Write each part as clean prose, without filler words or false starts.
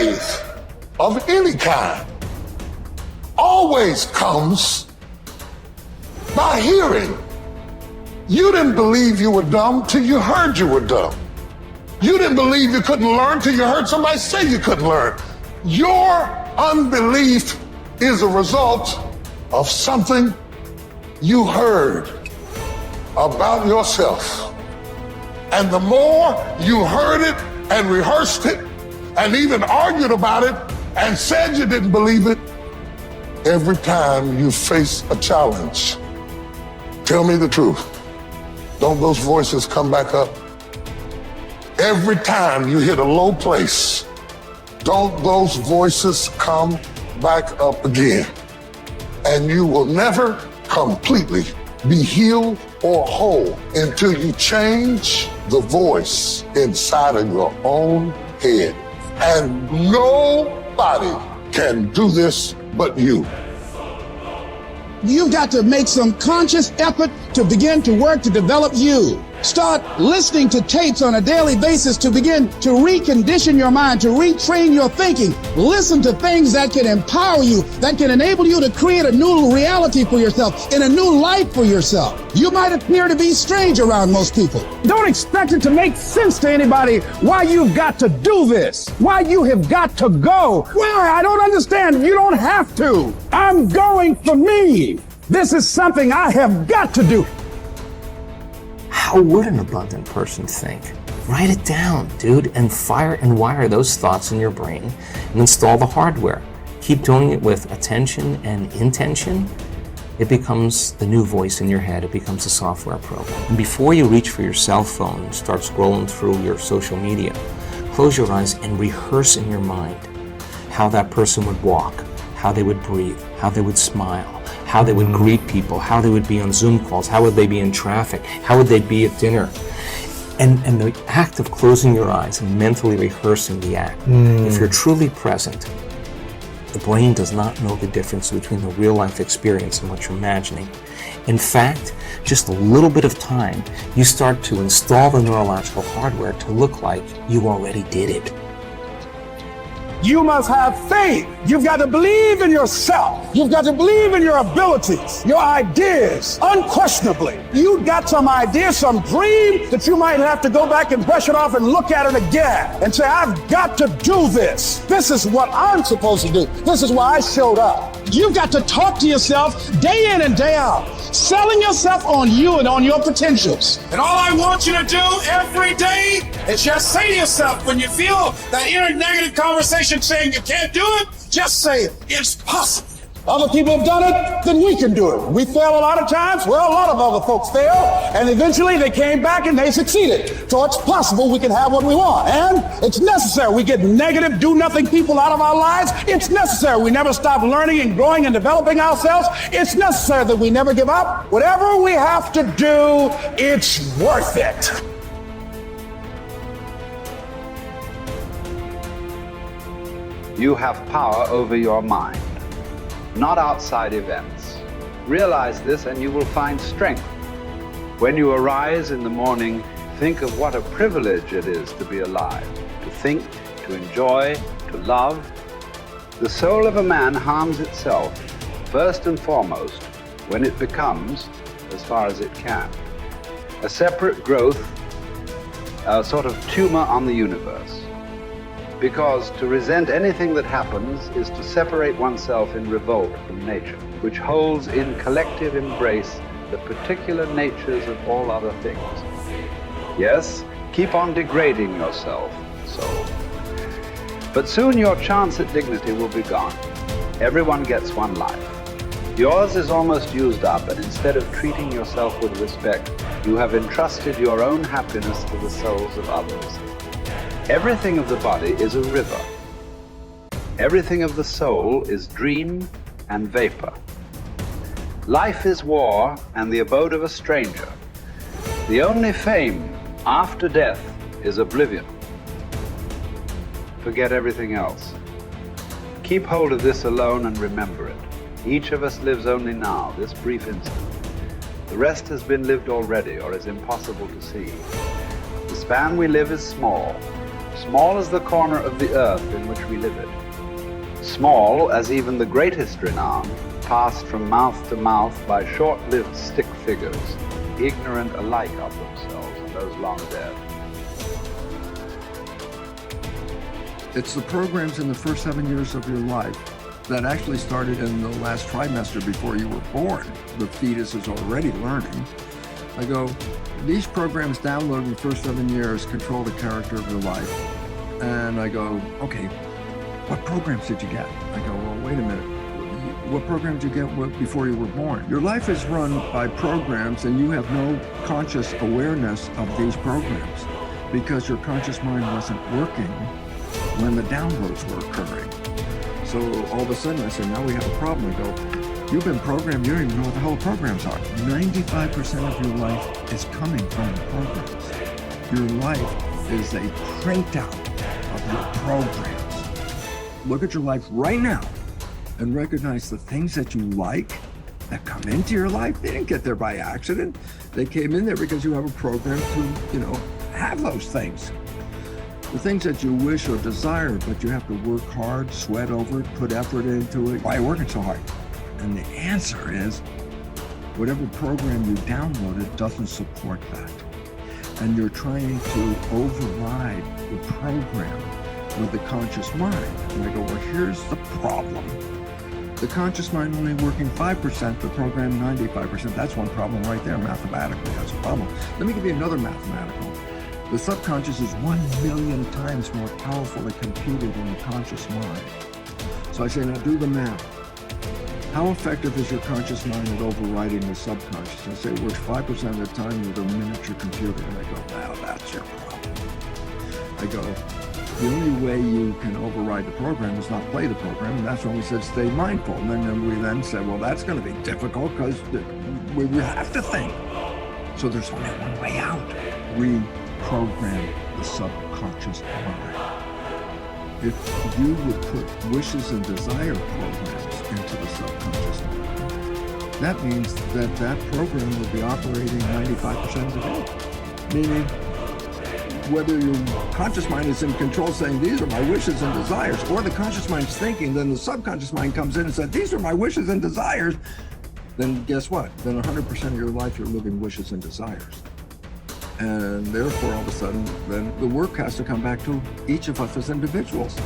faith of any kind always comes by hearing. You didn't believe you were dumb till you heard you were dumb. You didn't believe you couldn't learn till you heard somebody say you couldn't learn. Your unbelief is a result of something you heard about yourself. And the more you heard it and rehearsed it and even argued about it and said you didn't believe it, every time you face a challenge, tell me the truth, don't those voices come back up? Every time you hit a low place, don't those voices come back up again? And you will never completely be healed or whole until you change the voice inside of your own head. And nobody can do this but you. You've got to make some conscious effort to begin to work to develop you. Start listening to tapes on a daily basis to begin to recondition your mind, to retrain your thinking. Listen to things that can empower you, that can enable you to create a new reality for yourself and a new life for yourself. You might appear to be strange around most people. Don't expect it to make sense to anybody why you've got to do this, why you have got to go. Why? I don't understand. You don't have to. I'm going for me. This is something I have got to do. How would an abundant person think? Write it down, dude, and fire and wire those thoughts in your brain and install the hardware. Keep doing it with attention and intention. It becomes the new voice in your head. It becomes a software program. And before you reach for your cell phone and start scrolling through your social media, close your eyes and rehearse in your mind how that person would walk, how they would breathe, how they would smile, how they would greet people, how they would be on Zoom calls, how would they be in traffic, how would they be at dinner. And the act of closing your eyes and mentally rehearsing the act, if you're truly present, the brain does not know the difference between the real life experience and what you're imagining. In fact, just a little bit of time, you start to install the neurological hardware to look like you already did it. You must have faith. You've got to believe in yourself. You've got to believe in your abilities, your ideas, unquestionably. You've got some idea, some dream that you might have to go back and brush it off and look at it again and say, I've got to do this. This is what I'm supposed to do. This is why I showed up. You've got to talk to yourself day in and day out, selling yourself on you and on your potentials. And all I want you to do every day is just say to yourself, when you feel that inner negative conversation saying you can't do it, just say, it's possible. Other people have done it, then we can do it. We fail a lot of times. Well, a lot of other folks fail, and eventually they came back and they succeeded. So it's possible we can have what we want, and it's necessary. We get negative, do-nothing people out of our lives. It's necessary. We never stop learning and growing and developing ourselves. It's necessary that we never give up. Whatever we have to do, it's worth it. You have power over your mind, not outside events. Realize this and you will find strength. When you arise in the morning, think of what a privilege it is to be alive, to think, to enjoy, to love. The soul of a man harms itself, first and foremost, when it becomes, as far as it can, a separate growth, a sort of tumor on the universe. Because to resent anything that happens is to separate oneself in revolt from nature, which holds in collective embrace the particular natures of all other things. Yes, keep on degrading yourself, soul. But soon your chance at dignity will be gone. Everyone gets one life. Yours is almost used up, and instead of treating yourself with respect, you have entrusted your own happiness to the souls of others. Everything of the body is a river. Everything of the soul is dream and vapor. Life is war and the abode of a stranger. The only fame after death is oblivion. Forget everything else. Keep hold of this alone and remember it. Each of us lives only now, this brief instant. The rest has been lived already or is impossible to see. The span we live is small. small as the corner of the earth in which we live it, small as even the greatest renown, passed from mouth to mouth by short-lived stick figures, ignorant alike of themselves and those long dead. It's the programs in the first 7 years of your life that actually started in the last trimester before you were born. The fetus is already learning. I go, these programs downloaded in the first 7 years control the character of your life. And I go, okay, what programs did you get? I go, well, wait a minute. What program did you get before you were born? Your life is run by programs and you have no conscious awareness of these programs because your conscious mind wasn't working when the downloads were occurring. So all of a sudden I said, now we have a problem. I go, you've been programmed, you don't even know what the hell the programs are. 95% of your life is coming from the programs. Your life is a printout of your programs. Look at your life right now and recognize the things that you like that come into your life. They didn't get there by accident. They came in there because you have a program to, have those things. The things that you wish or desire, but you have to work hard, sweat over it, put effort into it. Why are you working so hard? And the answer is, whatever program you downloaded doesn't support that. And you're trying to override the program with the conscious mind. And I go, well, here's the problem. The conscious mind only working 5%, the program 95%. That's one problem right there, mathematically, that's a problem. Let me give you another mathematical. The subconscious is 1 million times more powerfully computed than the conscious mind. So I say, now do the math. How effective is your conscious mind at overriding the subconscious? I say it works 5% of the time with a miniature computer. And I go, now that's your problem. I go, the only way you can override the program is not play the program, and that's when we said stay mindful. And then we then said, well, that's going to be difficult because we have to think. So there's only one way out. Reprogram the subconscious mind. If you would put wishes and desire programs into the subconscious mind, that means that that program will be operating 95% of the day. Meaning, whether your conscious mind is in control saying, these are my wishes and desires, or the conscious mind's thinking, then the subconscious mind comes in and says, these are my wishes and desires, then guess what? Then 100% of your life you're living wishes and desires. And therefore, all of a sudden, then the work has to come back to each of us as individuals.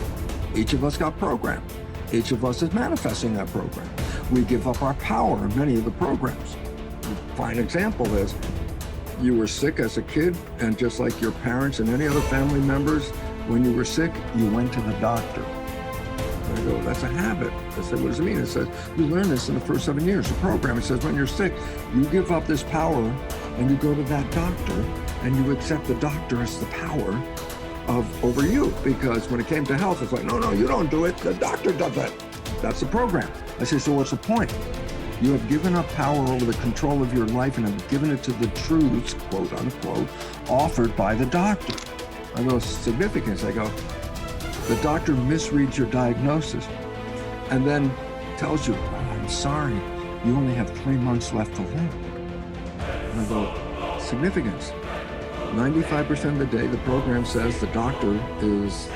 Each of us got programmed. Each of us is manifesting that program. We give up our power in many of the programs. A fine example is, you were sick as a kid, and just like your parents and any other family members, when you were sick, you went to the doctor. And I go, that's a habit. I said, what does it mean? It says, you learn this in the first 7 years. The program, it says, when you're sick, you give up this power and you go to that doctor and you accept the doctor as the power over you. Because when it came to health, it's like, no, you don't do it. The doctor does it. That's the program. I say, so what's the point? You have given up power over the control of your life and have given it to the truths, quote unquote, offered by the doctor. I go, significance. I go, the doctor misreads your diagnosis and then tells you, oh, I'm sorry, you only have 3 months left to live. And I go, significance. 95% of the day, the program says the doctor is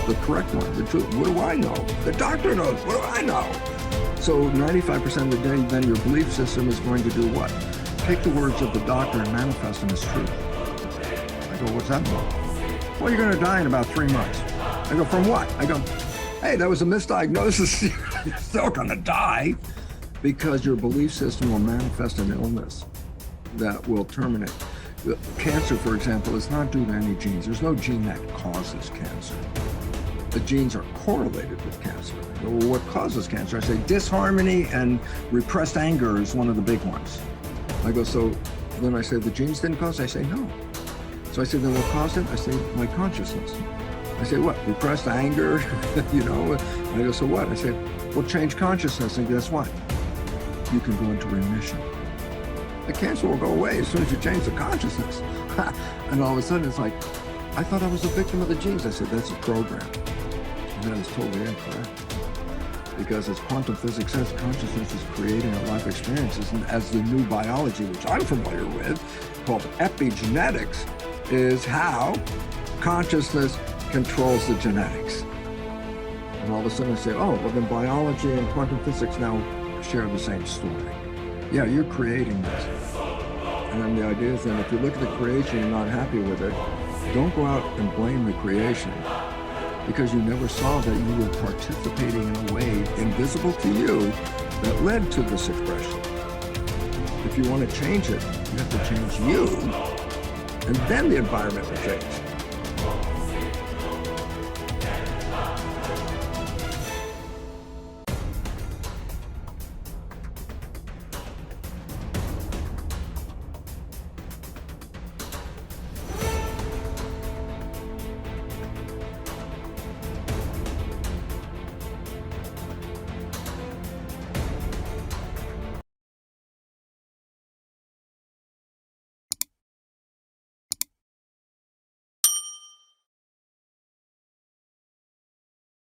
the correct one, the truth. What do I know? The doctor knows. What do I know? So 95% of the day, then your belief system is going to do what? Take the words of the doctor and manifest them as truth. I go, what's that mean? Well, you're going to die in about 3 months. I go, from what? I go, hey, that was a misdiagnosis. You're still going to die because your belief system will manifest an illness that will terminate. Cancer, for example, is not due to any genes. There's no gene that causes cancer. The genes are correlated with cancer. Well, what causes cancer? I say disharmony and repressed anger is one of the big ones. I go, so then I say the genes didn't cause it? I say no. So I say, then what caused it? I say my consciousness. I say what? Repressed anger, I go, so what? I say, well, change consciousness, and guess what? You can go into remission. The cancer will go away as soon as you change the consciousness. And all of a sudden it's like, I thought I was a victim of the genes. I said, that's a program. And that is totally incorrect. Because as quantum physics says, consciousness is creating our life experiences. And as the new biology, which I'm familiar with, called epigenetics, is how consciousness controls the genetics. And all of a sudden I say, oh, well then biology and quantum physics now share the same story. Yeah, you're creating this. And then the idea is that if you look at the creation and you're not happy with it, don't go out and blame the creation, because you never saw that you were participating in a way invisible to you that led to this expression. If you want to change it, you have to change you, and then the environment will change.